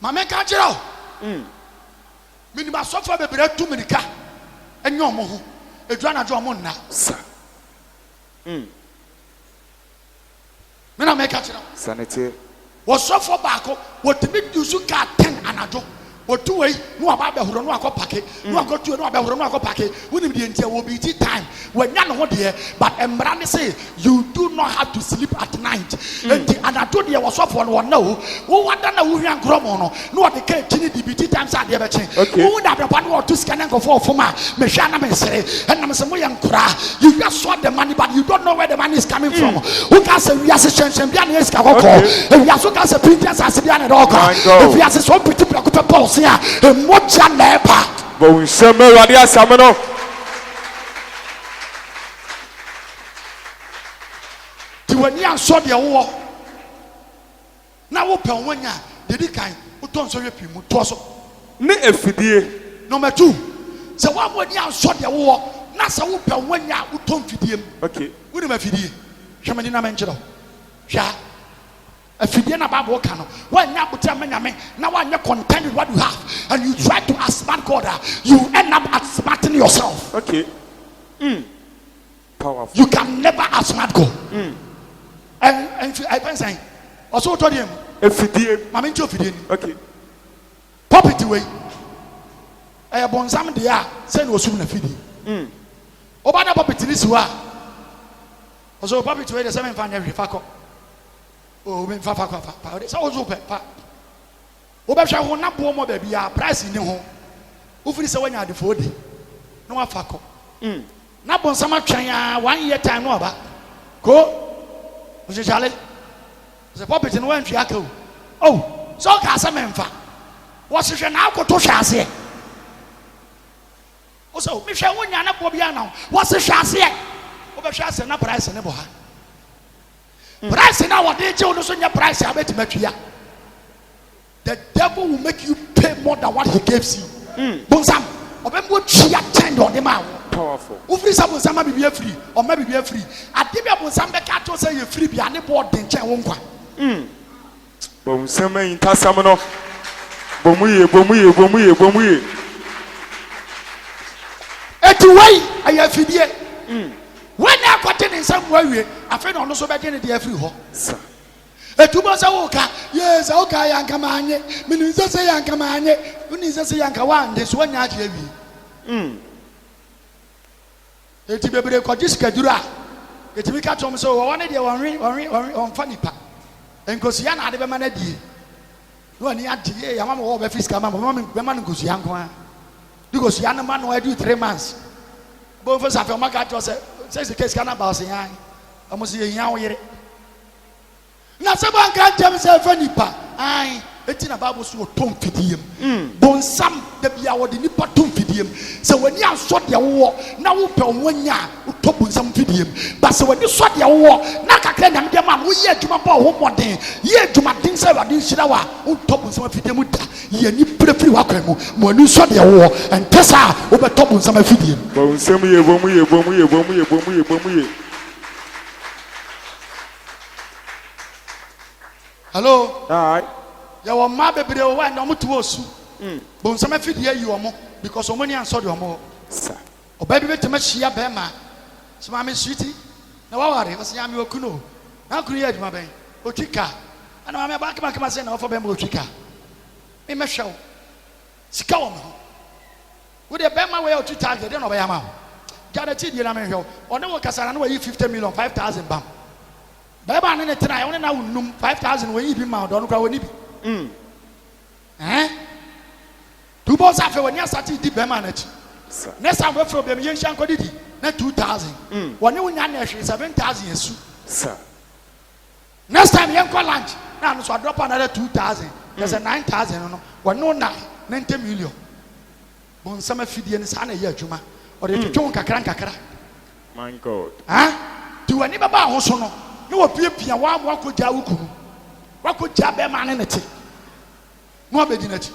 Mama catch it out. Minima suffer be bread 2 minutes. And your moho. A drana dramona. Sir. Mina make catch it out. Sanity. Was suffer back. What to make you so cat 10 and a job. But 2 way, no about the Huronako packet, no got to no about Huronako packet, wouldn't be until will be tea time when you know what here. But Embrani say you do not have to sleep at night. And I told you I was off one no. Who want to know who you are Gromono? No, the cake, the tea times are the other chain. Who would have one or two scan and go for my Meshana say, and I'm some young cry. You just saw the money, but you don't know where the money is coming from. Who can say we are a chance and Bian is Kavoko? And we are so as a princess as a Bian Roka. If we are so pretty pulse. Moja nepa. But we summer Radia Samano. Tiwania saw the war. Now open when ya did it kind who don't so repeat Mutoso. Ne FD. Number 2. So what when ya saw the war? Nasa open when ya who don't feed him. Okay. What am I feeding? Shamanina Menchero. Sha. A Fidiana Bible canon. When you put now when you're content with what you have and you try to outsmart God, you end up outsmarting yourself. Okay. Powerful. You can never outsmart God. And I been saying, also told him, Mamma Joe, okay. Pop it away. I have on some day, send was soon a feeding. Obana pop it in this way. Also, pop it away the 7 fan every faco. Oh, when Fafa, so also pepper. Obasha will not more baby, a price in the home. Who is when you are the 40? No, a faco. Not on some China 1 year time over. Go, Mr. Charlie. The puppet in one Fiaco. Oh, so Casamemfa. What's it now? Go to Chassis. Also, Michel, when you're not Bobiano, what's the Chassis? Obasha and a price in the boy. Price in our day, your price, I bet you. The devil will make you pay more than what he gives you. Bonsam, or maybe what she attend on the man. Powerful. Ufri sabu sama be free, or maybe be free. Adibia bonsam be kato say you free be ani board den chen wonkwa. Bonsam in tasamano. Bomuye. Etu way ayafidie. When I got in some way, I feel on also back in the every hole. A 2 months awoka, yes, okay, Yankamane, Minister say Yankamane, Minister say Yankawan, this one yard heavy. It will be a Kodjiska Dura. It will catch on so one idea on funny pa. And Cosiana had a manadi. One yard, Yamama over Fiska, Mamma goes young. Because Yana man will do 3 months. Both of us have a market says the case cannot pass. I must see a young year. Now, someone can't tell himself any pa. I, it's in a Bible so tom fidium. Bon some the Biawa the Nipa tom fidium. So when you are shot your war, now we pay 1 year, we top on some fidium. But so when you shot your war, Naka can and the man, we yet to my power one day. Yet to my things, I didn't see our own top on some fidium. Ye ni put a free welcome when you shot your war and Tessa over top on some fidium. Hello? Alright. You are my baby, why no more to us? But some feed here you are more because of money and saw you more. Oh, baby, to make Shia Bema. So, I'm a sweetie. Now, I was Yami Okuno. Now, create my baby. Otika. And I'm a back of my son of a Bembo Otika. In my show. Scum. Would a Bema way or 2 times? I don't know where I'm out. Guaranteed you know. Or no, because I know you 50 million, 5,000 bam. Baba and I only now 5,000 when you be mount on Kawani. Eh? 2 months after when you started deep manage. Next time we from the young Shankodi, not 2,000. When you win 7,000 sir. Next time you call lunch, now so I drop another 2,000. There's a 9,000. When no 90 million. Bon summer feed and son a year, Juma, or the Jonka Crankakra. My God. Huh? Do any Baba also know? No appear one walk with Jauku. What could Jabba man in it? More beginning it.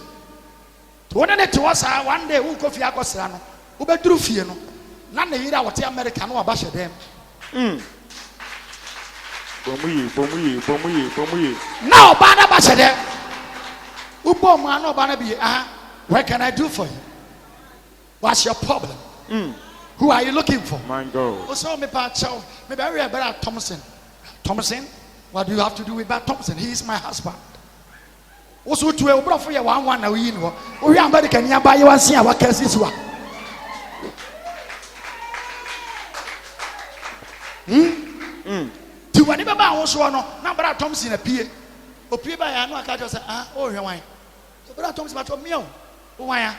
To one day to us, one day who coffee Acosano, who bet through Fiano. None of you are what the American or Basha them. Bomuye. Now, Bana Basha there. Ubo mano banabi. What can I do for you? What's your problem? Who are you looking for? My God. Also, me pa chow. Me bury about Thompson. Thompson, what do you have to do with Bart Thompson? He is my husband. Also, to a brother for you, one now you know. We are American. You buy you and see our cases. To whatever I was one, now Bart Thompson appear. Appear by I know I can't say, oh, your wine. So Bart Thompson, but me, oh, why?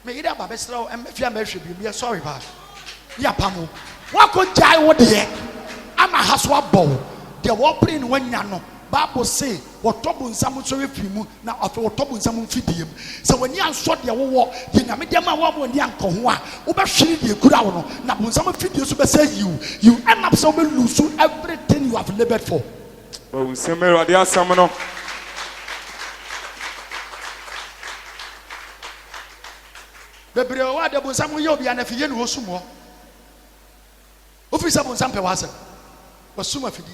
Me either by best row and if you are sorry, but yeah, Pamu. What could die what the I'm a haswa bow. The war playing when you know. Bible say, what trouble in some sorry film now after what trouble in some feed. So when you are shot your war, you know, medium one when you are Kohua, over shield you could out. Now, when some feed you super say you end up so lose everything you have labored for. Oh, Samuel, they are some. Bebre o ade bo sam yo bia na fiye no osumo ofisa bo sam pe wase osuma fidi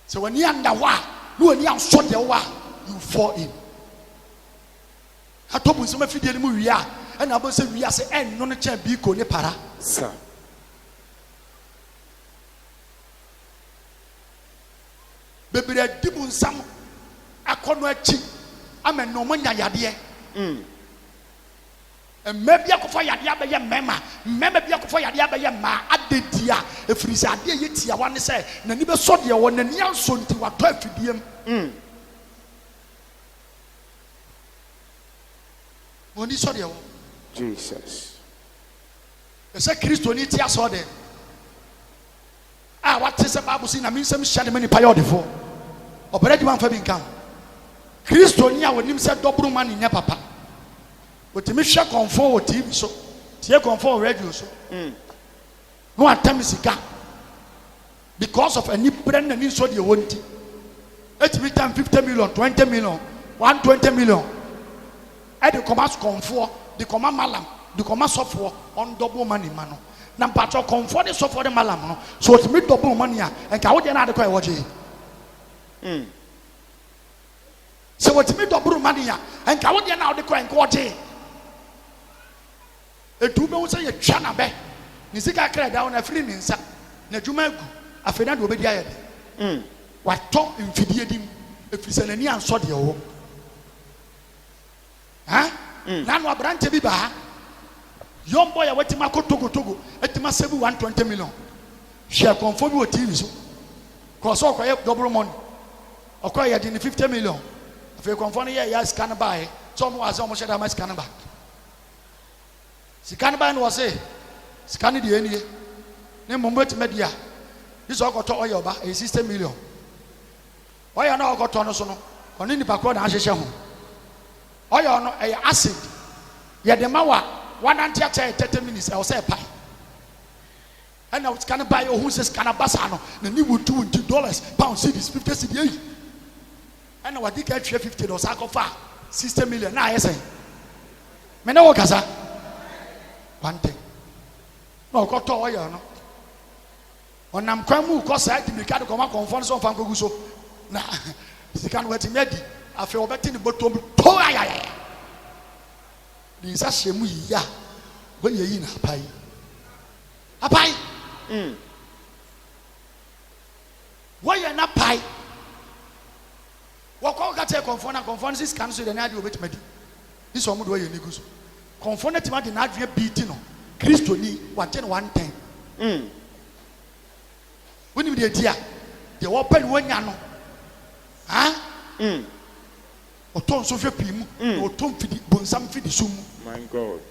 so when you under wa no when you so de wa you fall in atobu sam fidi ni mu wi a na bo se wi ase en no no cha bi ko ni para sir bebre dibu sam akono achi amen no mo nya yade maybe I could fire Yabba Mema, maybe I could fire Yabba Ma, Adedia, if Frisa, I want to say, Naniba Sodia, one and young son to what 12 DM. When he saw the Jesus. The secretary to need saw them. What is the Bible saying? I mean, some shadow many payod for. Or bread one for being come. Christo nia when him said double man in your papa. But to me, share comfort TV so. Share comfort radio so. No attempt to because of any brand and so you want it. 8 time 50 million, 20 million, 120 million. At the commerce comfort, the command malam, the commerce software on double money mano. Now, but your comfort is software malam. So it's me double money and can we not quite watch it. So what me double money and can we now the coin quarter? A two months say a chana be. Nisika cry down a free ninsa. Najumagu, a fena do be died. What talk infidiated him if he's an Indian sodio. Huh? Nano Brante Biba. Young boy, I went to Mako Togo, at Masabu 120 million. Shall conform with TV. Cause all quiet double money. Acquired in 50 million. If you confirm here, yes, can buy. Some was almost at my scanner back. Scanner was a scanning the any name Mumbet Media. This all got to oil back a 60 million. Why are now got on us on any backward and Asham? Oil on a acid. Yet the Mawa 130 minutes, I'll say pie. And I was going to buy who says Canabasano, the new $2, pounds, cities, 50 cities. And I did get $50 I go far 60 million. Now I say, Mena Kaza. One thing. No, got to oil. No. On I'm cramu, cause I think we can't come up conference on Fangoguso. Nah, she can't wait in Medi. I feel betting the bottom. Toya. This is a shame. Ya. When you're in a pie. A pie. Why you're not pie? What call that conferences cancel the night you wait Medi. This one would wear your niggas. Confounded to the night you're beating on. Christo ni what 110. When you did here, the open when you know. Huh? Or ton so pim, or ton fidi, bonsam fidi sum. My God.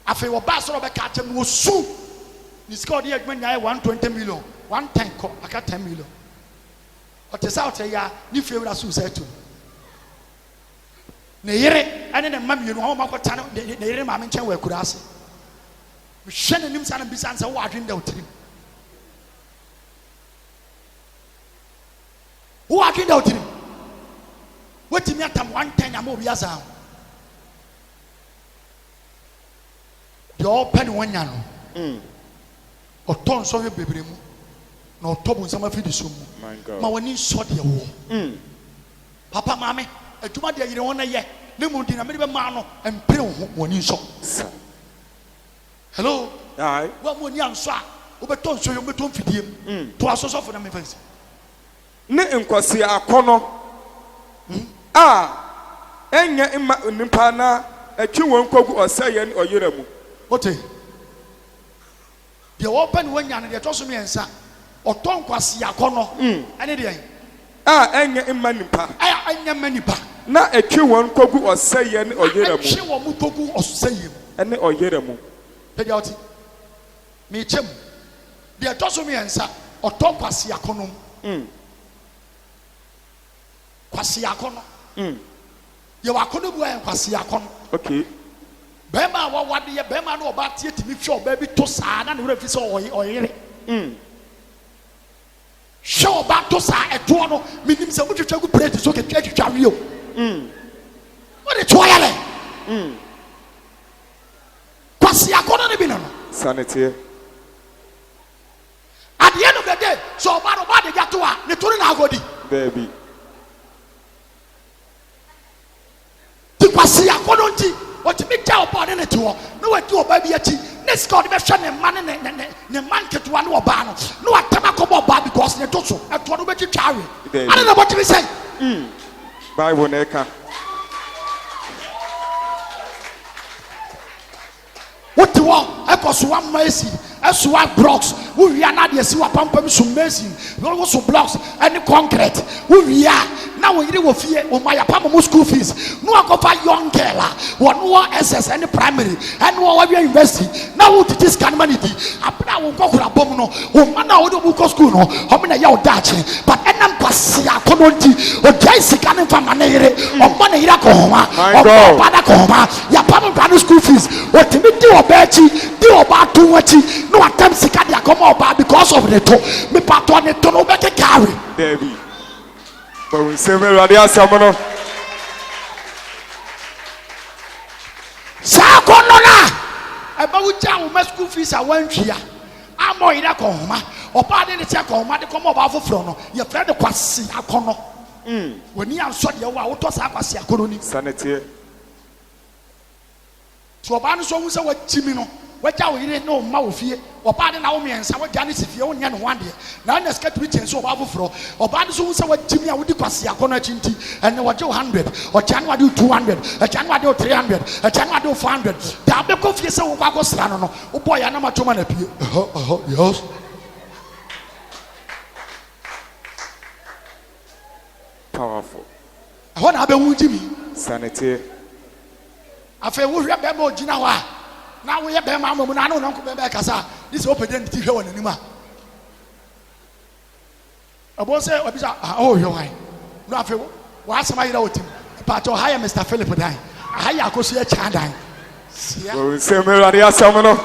I feel a bastard of a catcher was soon. It's called here when I 120 million, 110 I got 10 million. But it's out here, you feel as you said to. Nere, and then the mammy, you know, how much time the mammy chair were could ask. Shannon himself and Bissans are watching the tree. Who are getting out? What do you mean? 110 I'm over Yazam. The open one yano. Or ton so your baby. No top on some of the sum. My God. My one is short your war. papa maame adwuma de yire won na ye ne mu di na me be ma no empere ho woni nso hello Aye. wa mo ni anso a wo beto nso yo beto mfidiem to asosofo na me fancy Ne nkwasi akono a enye imma nipa na atwi won kogu osaye ne oyera mu ote de wo pen wanya ne de to so me ensa oton kwasi akono ene de a enye imma nipa anya manipa na atwi won kogu osaye ne oyera mu atwi wo mu kogu osaye ene oyera mu de oti me chem de to so me ensa oton kwasi akono kwasi akono ye wa akono bu en kwasi akono okay bema wa wade ye bema na oba tie timi hwe oba bi to saa na ne wura fi so oyere hwe oba to saa eto no minim se mutwetwa gu plate so ketwa twetwa wi o what the toilet kwasi akono ne bi no sanity at the end of the day so oba no ba de gato a ne to na agodi baby kwasi akono nti otimi tell oba ne to no wati oba bi achi ne ska de be hwe ne man ne man ketwa ne oba no atama ko oba because ne to so eto no be twitwa awe ana na botimi say bible na eka what the war ekoso one mercy eso one blocks wo wia na de si wa pampam so mercy wo so blocks any concrete wo wia na wo yire wo fie wo ma ya pam mo school fees no akofa young girl wo no ss any primary and wo wa university na wo titi scan money di apna wo kokura bom no wo ma na wo do bu school no ho me na ya odache but enam kwase akono nti o dai sika ne fa manere o ma na yira ko homa o ba da ko homa ya pam kwa school fees o timi di obachi di obatu wachi no atam sika dia come oba because of the to me pato ne to no be carry baby but we say me radio asamono sa kono na e ba wuja wo school fees a wanhwia amo ira ko homa oba de ne tia ko homa de come oba foforo no ye friend kwase akono woni anso de wo a wo to sa kwase akono ni sanity so oba no so hu se wachimi no waja wo yire no ma wo fie oba de na wo miensa waja ne sifie wo nya ne ho ade na na ska tiri chen so oba foforo oba no so hu se wachimi a wo di kwase akono achinti ene waje 100 o chan wade 200 e chan wade 300 e chan wade 400 da be ko fie se wo kwa sra no no wo boy ya na ma choma na pie yes powerful ho na be hu jimi sanity afa wo hwe be ma ogina ho a na wo ye be ma amamu na no nko be be kasa this open ti hwe won anima abo se obisa oh hwe wan no afa wo asema yira otim pa to hire Mr. Philip dan hire akoso e cha dan sia we say me radio asamono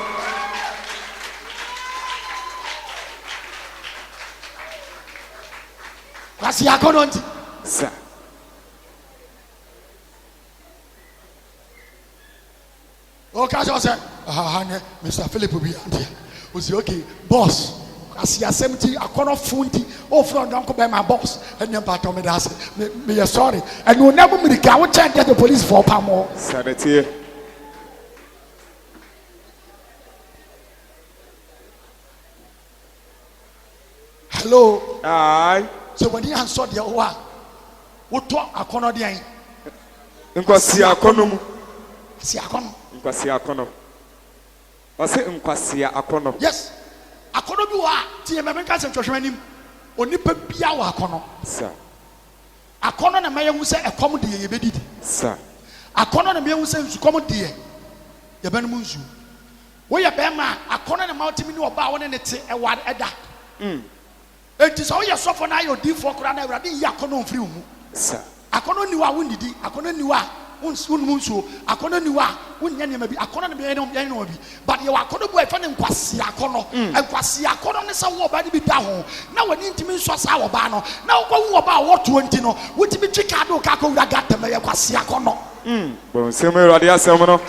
kwasi akono nti sa okay so say Mr. Philip bi ande o say okay boss asi assemti akono funti o from don ko be my boss and them part of me that me you sorry and you never me the wo check get the police for pamo sanity hello aye so when you answer the wa wo to akono de an nkwasi akono mu si akono nkwasi akono ose nkwasi akono yes akono bi wa tie me menka se twhwehwe anim onipa bia wa akono sa akono na maye hu se ekom de ye bedidi sa akono na maye hu se nsukom de ye benum nsu wo ye be ma akono na mautimi ni oba wona ne te ewa eda enti so ye sofo na ayo difo kura na awrade yi akono mfiri mu sa akono ni wa wonidi akono ni wa unmu nsuo akono ni wa wonya ne ma bi akono ne be no bi but ye wa akono bu efa ne nkwasi akono nkwasi akono ne sa wo ba ne bi da ho na wani ntimi nso sa wo ba no na wo kwa wo ba wo 20 no wotimi twika do ka ko wura gata me ye kwasi akono bon say me radio asamono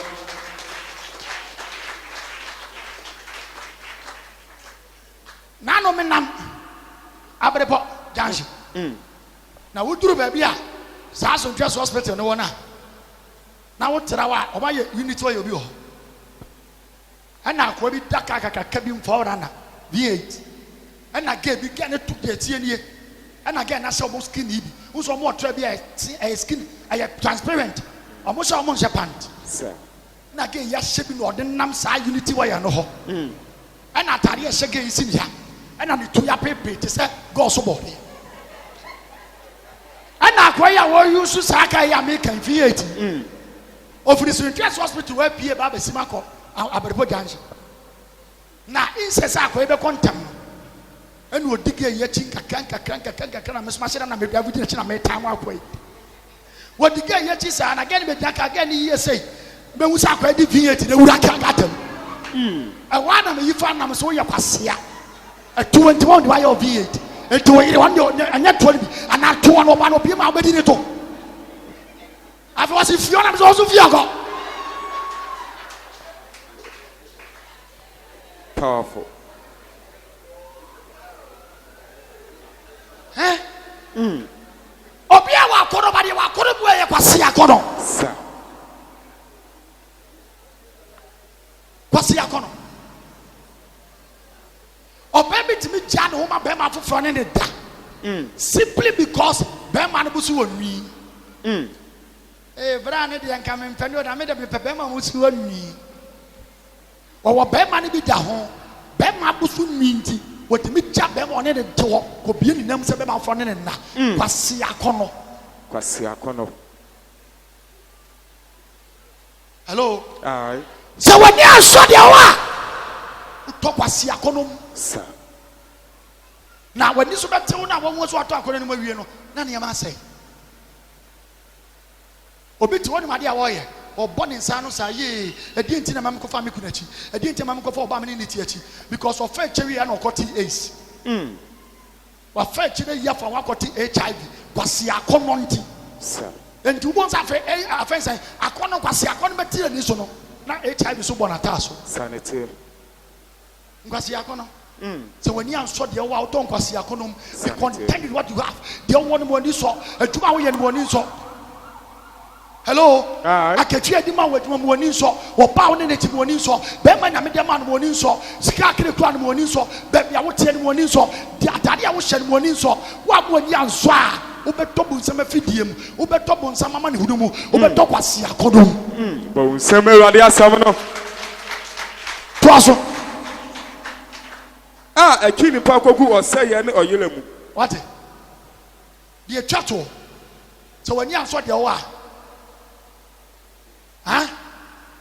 nano menam abrepo janji na wuduru ba bia saa so ntwa hospital no wona na wo tera wa o ba ye unit wa ye obi ho ana akwa bi daka kaka bi mfora na V8 ana ge bi ge ne tu de tie nie ana ge na se o skin bi wo so mo tra bi a skin a transparent o mo so mo nse pant sir na ge ya hye bi no de nam saa unity wa ya no ho ana atare ye hye ge isi ni ha ana ne tu ya pepe te se go so body ana akwa ya wo use saa ka ya me kan V8 ofiri so ntwa hospital wa pie ba besima ko abrebo ganji na insesa akwa be kontem enu odige ye chi kakran na mesma shira na me David na chi na me time akwa odige ye chi sa na gani be daka gani ye sei be wusa akwa di V8 na wura kan gatam wa na me yifa na me so ye kwasea 21 di wa ye V8 eto yire wan de anya 20 ana to no ba no bi ma obedi ni to afi wasi fiona me so fiago powerful obia wa kono ba de wa kono bu ye kwase akono sir kwase akono obebi timi ja no ma be ma foforo ne ne da simply because be ma no busu wonwi bra ne de nka me mpani o na me de be ma musu wonwi o be ma ne bi da ho be ma busu nwi nti wotimi ja be ma ne de to ko bie ni nam se be ma foforo ne na kwase akono hello aye so when you so de wa to kwase akono sir na wani so betew na won so ato akono ni ma wie no na ne ma sai obi ti woni ma de a wo ye obo ne nsa no sa ye edi enti na mam ko fa me kunachi edi enti mam ko fa oba me ni ti achi because of faith chewi na okoti ace wa faith chi na ya fa wakoti HIV kwase akono nti sir enti ubon sa fe afensa akono kwase akono betire ni so no na HIV so bona ta so sanity kwase akono so when you answer the wa don't kwase akono be content with what you have the one money so aduma wo ye money so hello aketwe adima wo aduma money so wo ba wo ne ti money so be ma na me dem an money so sika kire kura money so be bia wo tie money so di atade a wo hye money so wa money anso a wo beto bu nsama fidiem wo beto bu nsama ma ne hunumu wo beto kwase akono bo nsama awade asam no to aso akwi nipa kogu oseye ne oyele mu what the chato so when you answer the wa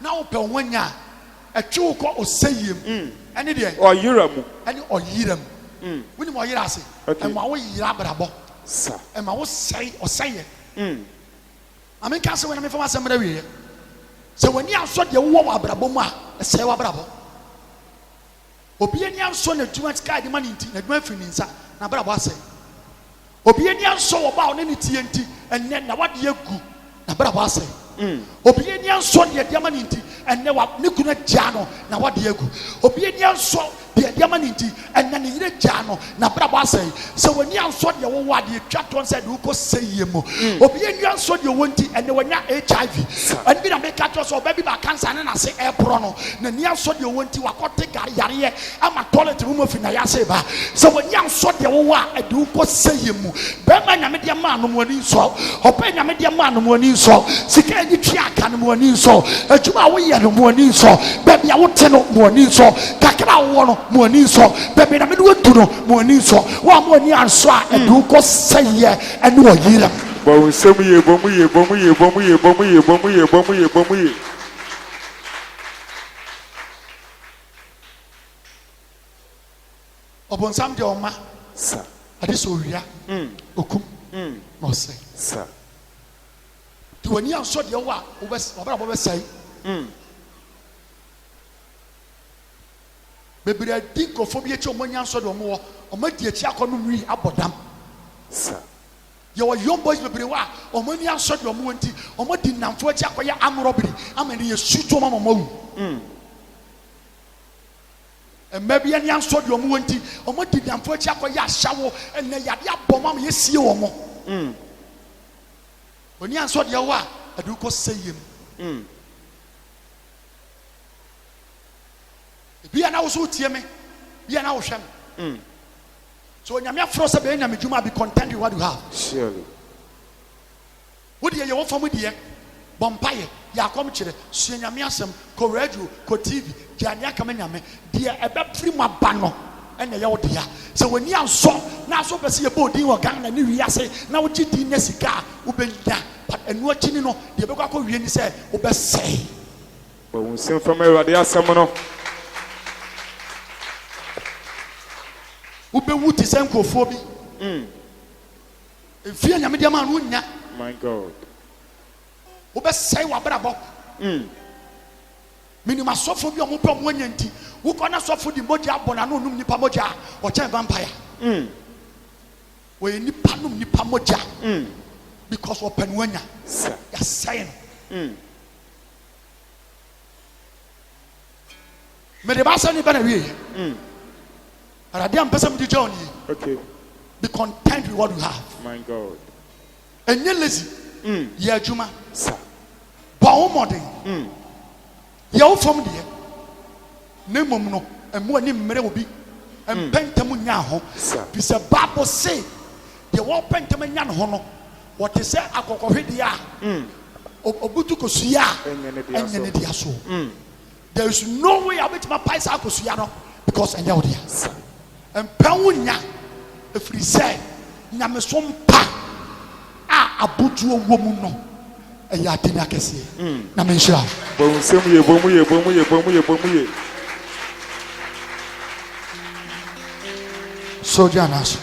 now pe wanya atwi ko oseyem ene de oyira mu ene oyiram woni mo yira ase e ma wo yira brabo sir e ma wo sei oseye amen ka se when me fama asem na wie so when you answer the wo wa brabo mu a sei wa brabo obi ani anso na dwuma tika de mani nti na dwuma fini nsa na brabo ase obi ani anso wo ba one ne tie nti enne na wade agu na brabo ase obi ani anso de mani nti enne wa ne kuna gya no na wade agu obi ani anso de mani nti enne ne yire gya no na brabo ase so wani anso de wo wade twa ton se de uko seye mo obi ani anso de wo nti enne wanya HIV and bi na make at so baby ba cancer na se e pro no na ni anso de wo nti wakote gari yare ama toilet room of na ya se ba so wani anso de wo wa de uko seye mo be ma nyame de ma no mo ni so opa nyame de ma no mo ni so sika ni twa aka no mo ni so adwuma wo ye no mo ni so baby a wo te no mo ni so kakra wo no mo ni so baby na me do tu no mo ni so wa mo ni anso a de uko seye ene wo yira bo nsam ye bomu ye obonsam de oma sir ade so wia okum no say sir to wani anso de wo a wo be say bebere di nkofobia che omo nyanso de omo omo di achi akono nwi abodam sir ye wo young boys bebere wa omo ni anso de omo nti omo di namfo achi akoya amrobiri amani ye suto mama mawu maybe any answer your monty, or what did Amfocha shower and the Yadia bomb ye see or more. oni anso de wa adu ko seyem bia na wo so tie me bia na wo hwɛ me so nyame afro se be nyame dwuma be content with what you have surely wo de ye wo fam de bompaye ya kom kire su nyame asem ko radio ko tv de ania kama nyame de ebe firi mu aba no ene ye wo de ya se woni anso na so pese ye bo din wo gan na ni wi ase na wo gi din na sika wo be nya but enu akini no de be kwa wie ni se wo be sei bo un sem fam Awurade asem no wo be wuti se nkofo bi efie nyame de ma no nya my god wo be sei wa brabo minima sofo bi o mo pom wanya nti wo kona sofo di moja abona no num nipa moja o chen vampire we nipa num nipa moja because open wanya ya saying me de ba sa ni ba na wie arade am pesa mdi journey okay be content with what you have my god enye lazy ya adwuma sir ba wo modern ya wo fam de ne mom no emu ani mmere obi empentam nya ho bi se bible say de wo pentam nya no ho no what is say akokohwede a obutu kosua enye ne dia so there is no way abet ma paisa akosua no because enye wo dia empan wo nya efiri say nyame so mpa a abutu wo mu no eya tenya kese na menhira bo nsem ye bo mu ye soja nas